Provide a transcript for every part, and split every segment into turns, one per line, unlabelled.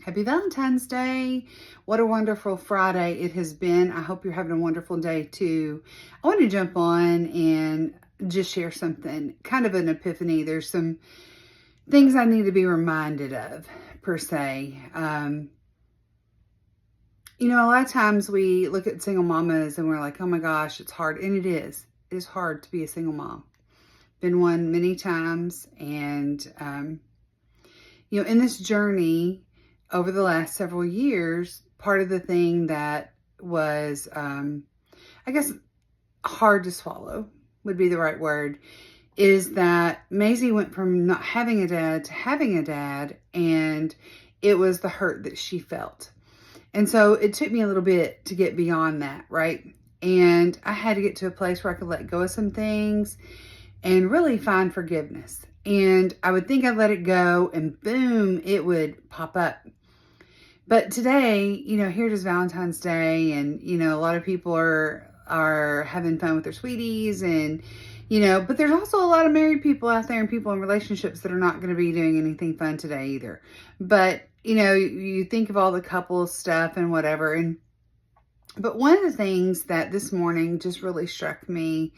Happy Valentine's Day. What a wonderful Friday it has been. I hope you're having a wonderful day too. I want to jump on and just share something, kind of an epiphany. There's some things I need to be reminded of, per se. A lot of times we look at single mamas and we're like, oh my gosh, it's hard. And it is. It is hard to be a single mom. Been one many times. And, in this journey, over the last several years, part of the thing that was, I guess, hard to swallow would be the right word, is that Maisie went from not having a dad to having a dad, and it was the hurt that she felt. And so it took me a little bit to get beyond that, right? And I had to get to a place where I could let go of some things and really find forgiveness. And I would think I'd let it go, and boom, it would pop up. But today, here it is Valentine's Day, and, a lot of people are having fun with their sweeties, and, but there's also a lot of married people out there and people in relationships that are not going to be doing anything fun today either. But, you think of all the couple stuff and whatever. But one of the things that this morning just really struck me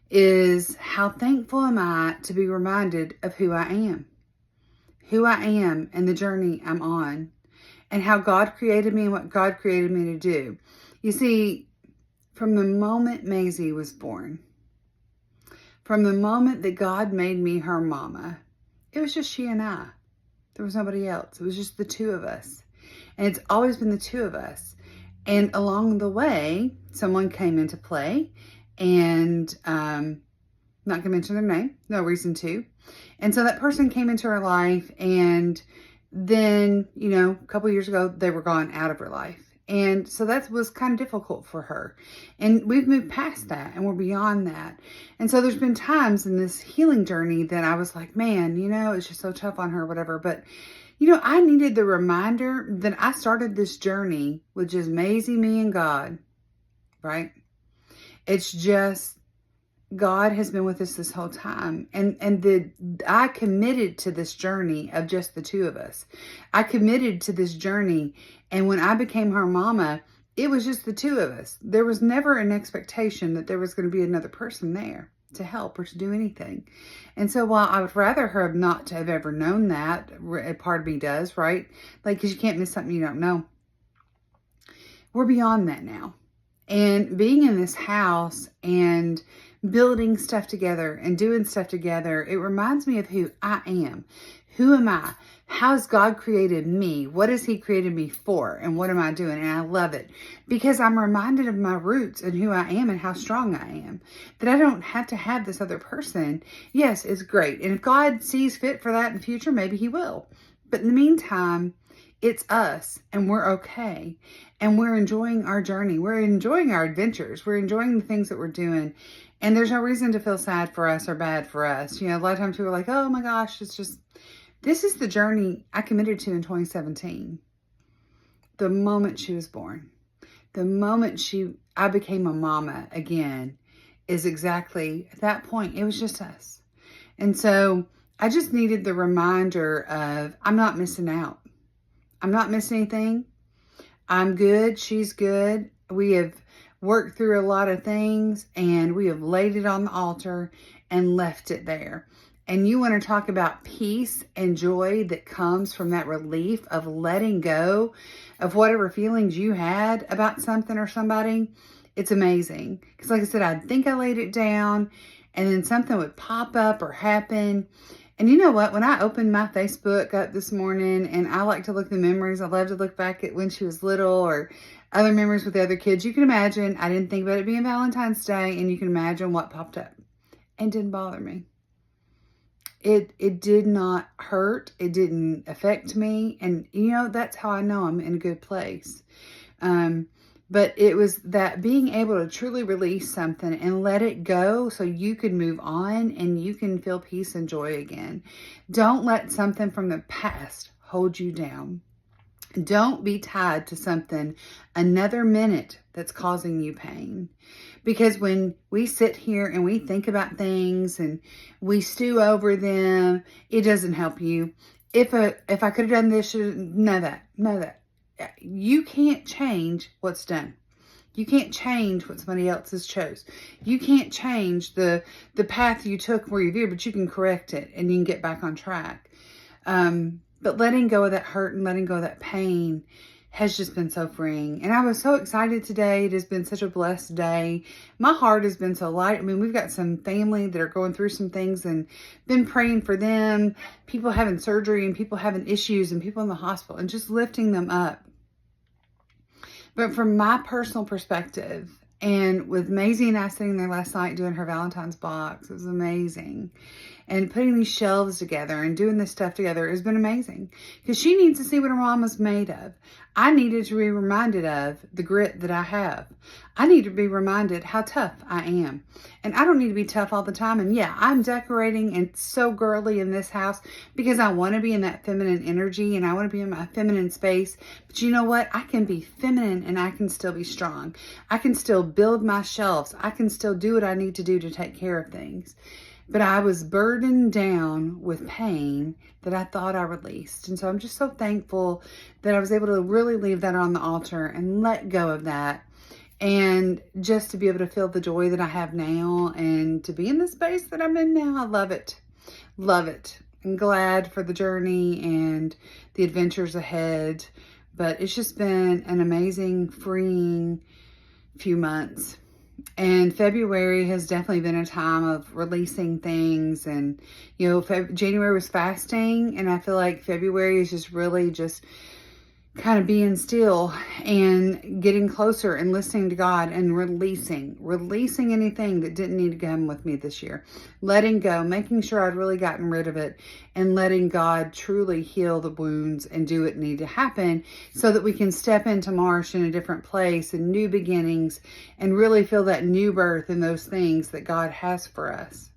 is how thankful am I to be reminded of who I am and the journey I'm on, and how God created me and what God created me to do. You see, from the moment Maisie was born, from the moment that God made me her mama, it was just she and I. There was nobody else. It was just the two of us. And it's always been the two of us. And along the way, someone came into play, and not going to mention their name, no reason to. And so that person came into her life, and then, a couple years ago, they were gone out of her life. And so that was kind of difficult for her. And we've moved past that, and we're beyond that. And so there's been times in this healing journey that I was like, man, it's just so tough on her, whatever. But, I needed the reminder that I started this journey with just Maisie, me, and God, right? It's just God has been with us this whole time. And I committed to this journey of just the two of us. I committed to this journey. And when I became her mama, it was just the two of us. There was never an expectation that there was going to be another person there to help or to do anything. And so while I would rather her not to have ever known that, a part of me does, right? Because you can't miss something you don't know. We're beyond that now. And being in this house and building stuff together and doing stuff together, it reminds me of who I am. Who am I? How's God created me? What has He created me for? And what am I doing? And I love it because I'm reminded of my roots and who I am and how strong I am. That I don't have to have this other person. Yes, it's great. And if God sees fit for that in the future, maybe He will. But in the meantime, it's us, and we're okay. And we're enjoying our journey. We're enjoying our adventures. We're enjoying the things that we're doing. And there's no reason to feel sad for us or bad for us. A lot of times people are like, oh my gosh, this is the journey I committed to in 2017. The moment she was born, the moment I became a mama again, is exactly at that point. It was just us. And so I just needed the reminder of, I'm not missing out. I'm not missing anything. I'm good. She's good. We have worked through a lot of things, and we have laid it on the altar and left it there. And you want to talk about peace and joy that comes from that relief of letting go of whatever feelings you had about something or somebody. It's amazing. Because like I said, I'd think I laid it down, and then something would pop up or happen. And you know what? When I opened my Facebook up this morning, and I like to look at the memories, I love to look back at when she was little or other memories with the other kids. You can imagine, I didn't think about it being Valentine's Day, and you can imagine what popped up. And didn't bother me. It did not hurt. It didn't affect me. And, that's how I know I'm in a good place. But it was that being able to truly release something and let it go so you can move on and you can feel peace and joy again. Don't let something from the past hold you down. Don't be tied to something another minute that's causing you pain. Because when we sit here and we think about things and we stew over them, it doesn't help you. if I could have done this, none of that, none of that. You can't change what's done. You can't change what somebody else has chose. You can't change the path you took where you veered, but you can correct it and you can get back on track. But letting go of that hurt and letting go of that pain has just been so freeing. And I was so excited today. It has been such a blessed day. My heart has been so light. I mean, we've got some family that are going through some things and been praying for them, people having surgery and people having issues and people in the hospital and just lifting them up. But from my personal perspective, and with Maisie and I sitting there last night doing her Valentine's box, it was amazing. And putting these shelves together and doing this stuff together has been amazing. Because she needs to see what her mom was made of. I needed to be reminded of the grit that I have. I need to be reminded how tough I am. And I don't need to be tough all the time. And yeah, I'm decorating and so girly in this house because I want to be in that feminine energy and I want to be in my feminine space. But you know what? I can be feminine and I can still be strong. I can still build my shelves. I can still do what I need to do to take care of things. But I was burdened down with pain that I thought I released. And so I'm just so thankful that I was able to really leave that on the altar and let go of that. And just to be able to feel the joy that I have now and to be in the space that I'm in now. I love it. Love it. I'm glad for the journey and the adventures ahead. But it's just been an amazing, freeing few months. And February has definitely been a time of releasing things. And, you know, January was fasting. And I feel like February is just really just kind of being still and getting closer and listening to God and releasing anything that didn't need to come with me this year. Letting go, making sure I'd really gotten rid of it and letting God truly heal the wounds and do what needed to happen so that we can step into March in a different place and new beginnings and really feel that new birth in those things that God has for us.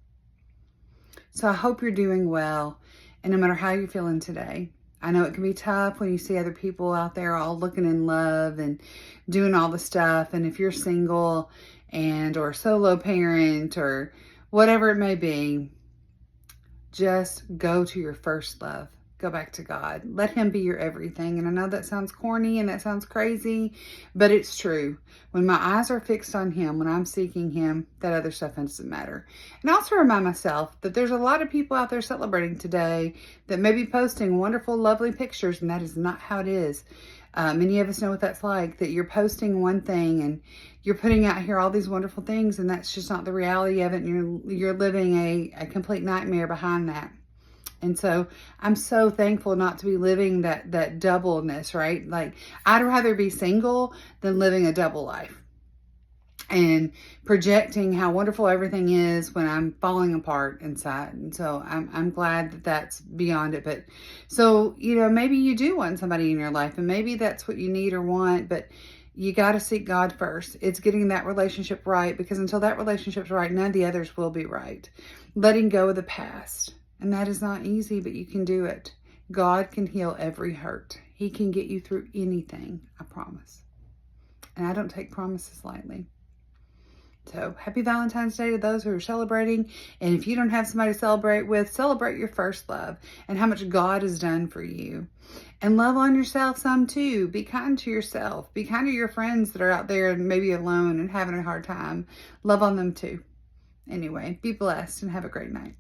So I hope you're doing well. And no matter how you're feeling today, I know it can be tough when you see other people out there all looking in love and doing all the stuff. And if you're single and or solo parent or whatever it may be, just go to your first love. Go back to God. Let him be your everything. And I know that sounds corny and that sounds crazy, but it's true. When my eyes are fixed on him, when I'm seeking him, that other stuff doesn't matter. And I also remind myself that there's a lot of people out there celebrating today that may be posting wonderful, lovely pictures, and that is not how it is. Many of us know what that's like, that you're posting one thing and you're putting out here all these wonderful things, and that's just not the reality of it. And you're living a complete nightmare behind that. And so I'm so thankful not to be living that doubleness, right? Like, I'd rather be single than living a double life and projecting how wonderful everything is when I'm falling apart inside. And so I'm glad that that's beyond it. But so, you know, maybe you do want somebody in your life and maybe that's what you need or want, but you got to seek God first. It's getting that relationship right, because until that relationship's right, none of the others will be right. Letting go of the past. And that is not easy, but you can do it. God can heal every hurt. He can get you through anything, I promise. And I don't take promises lightly. So happy Valentine's Day to those who are celebrating. And if you don't have somebody to celebrate with, celebrate your first love and how much God has done for you. And love on yourself some too. Be kind to yourself. Be kind to your friends that are out there and maybe alone and having a hard time. Love on them too. Anyway, be blessed and have a great night.